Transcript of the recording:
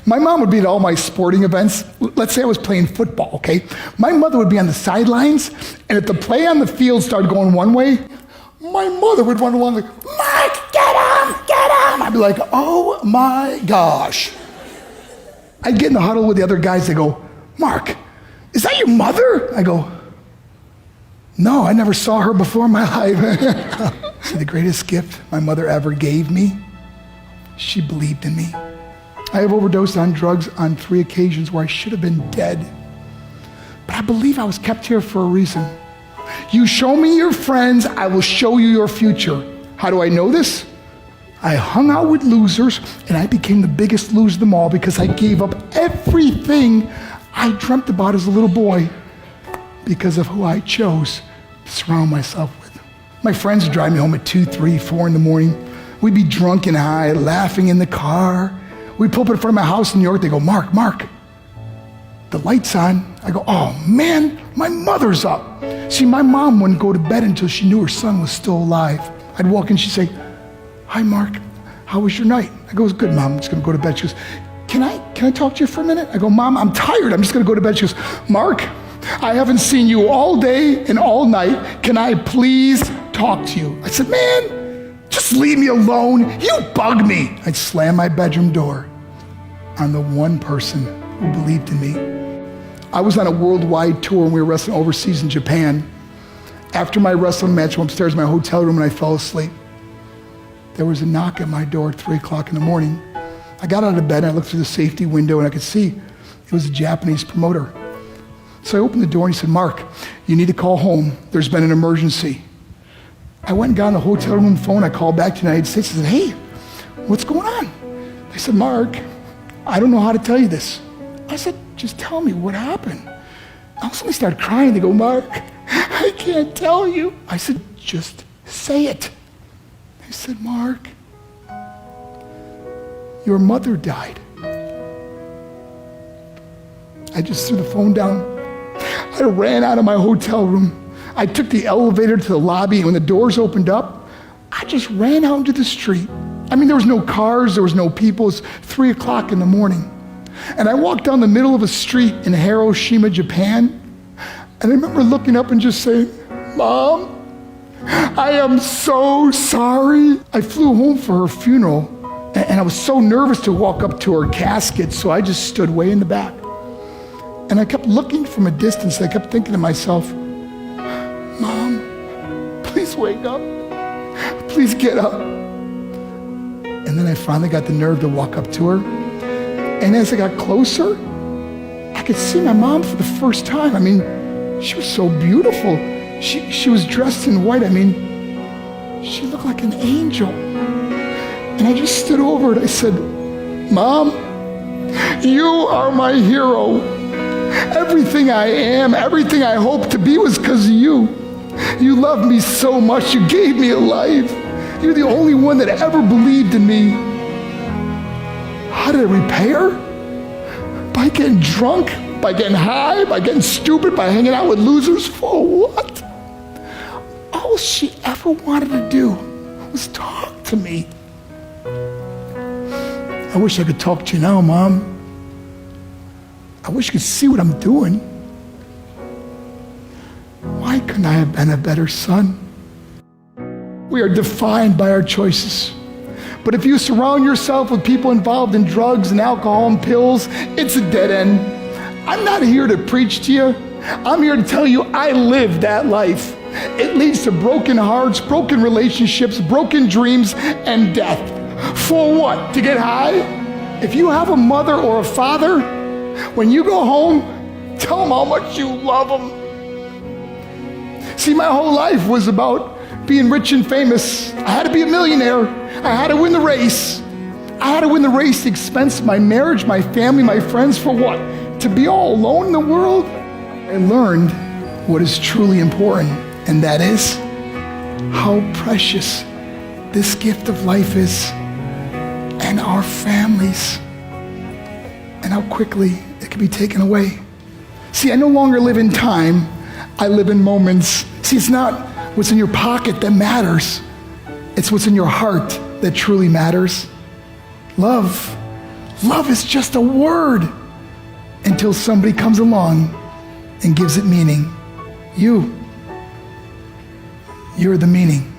My mom would be at all my sporting events. Let's say I was playing football, okay? My mother would be on the sidelines, and if the play on the field started going one way, my mother would run along like, Mark, get him, get him. I'd be like, oh my gosh. I'd get in the huddle with the other guys. They go, Mark, is that your mother? I go, no, I never saw her before in my life. See, the greatest gift my mother ever gave me, she believed in me. I have overdosed on drugs on 3 occasions where I should have been dead. But I believe I was kept here for a reason. You show me your friends, I will show you your future. How do I know this? I hung out with losers, and I became the biggest loser of them all because I gave up everything I dreamt about as a little boy because of who I chose to surround myself with. My friends would drive me home at 2, 3, 4 in the morning. We'd be drunk and high, laughing in the car. We'd pull up in front of my house in New York. They go, Mark, the light's on. I go, oh man, my mother's up. See, my mom wouldn't go to bed until she knew her son was still alive. I'd walk in, she'd say, hi Mark, how was your night? I go, it's good, Mom, I'm just gonna go to bed. She goes, can I talk to you for a minute? I go, Mom, I'm tired, I'm just gonna go to bed. She goes, Mark, I haven't seen you all day and all night. Can I please talk to you? I said, man, just leave me alone. You bug me. I'd slam my bedroom door on the one person who believed in me. I was on a worldwide tour and we were wrestling overseas in Japan. After my wrestling match, I went upstairs in my hotel room and I fell asleep. There was a knock at my door at 3 o'clock in the morning. I got out of bed and I looked through the safety window and I could see it was a Japanese promoter. So I opened the door and he said, Mark, you need to call home. There's been an emergency. I went and got on the hotel room phone. I called back to the United States. I said, hey, what's going on? They said, Mark, I don't know how to tell you this. I said, just tell me what happened. All of a sudden they started crying. They go, Mark, I can't tell you. I said, just say it. They said, Mark, your mother died. I just threw the phone down. I ran out of my hotel room. I took the elevator to the lobby, and when the doors opened up, I just ran out into the street. I mean, there was no cars, there was no people. It was 3 o'clock in the morning. And I walked down the middle of a street in Hiroshima, Japan, and I remember looking up and just saying, Mom, I am so sorry. I flew home for her funeral, and I was so nervous to walk up to her casket, so I just stood way in the back. And I kept looking from a distance. I kept thinking to myself, Mom, please wake up. Please get up. And then I finally got the nerve to walk up to her. And as I got closer, I could see my mom for the first time. I mean, she was so beautiful. She was dressed in white. I mean, she looked like an angel. And I just stood over it. I said, Mom, you are my hero. Everything I am, everything I hope to be was because of you. You loved me so much. You gave me a life. You're the only one that ever believed in me. How did I repay her? By getting drunk, by getting high, by getting stupid, by hanging out with losers? For what? All she ever wanted to do was talk to me. I wish I could talk to you now, Mom. I wish you could see what I'm doing. Why couldn't I have been a better son? We are defined by our choices. But if you surround yourself with people involved in drugs and alcohol and pills, it's a dead end. I'm not here to preach to you. I'm here to tell you I lived that life. It leads to broken hearts, broken relationships, broken dreams, and death. For what? To get high? If you have a mother or a father, when you go home, tell them how much you love them. See, my whole life was about being rich and famous. I had to be a millionaire. I had to win the race. I had to win the race at the expense of my marriage, my family, my friends. For what? To be all alone in the world? I learned what is truly important, and that is how precious this gift of life is, and our families, and how quickly it can be taken away. See, I no longer live in time, I live in moments. See, it's not what's in your pocket that matters. It's what's in your heart that truly matters. Love Love is just a word until somebody comes along and gives it meaning. You're the meaning.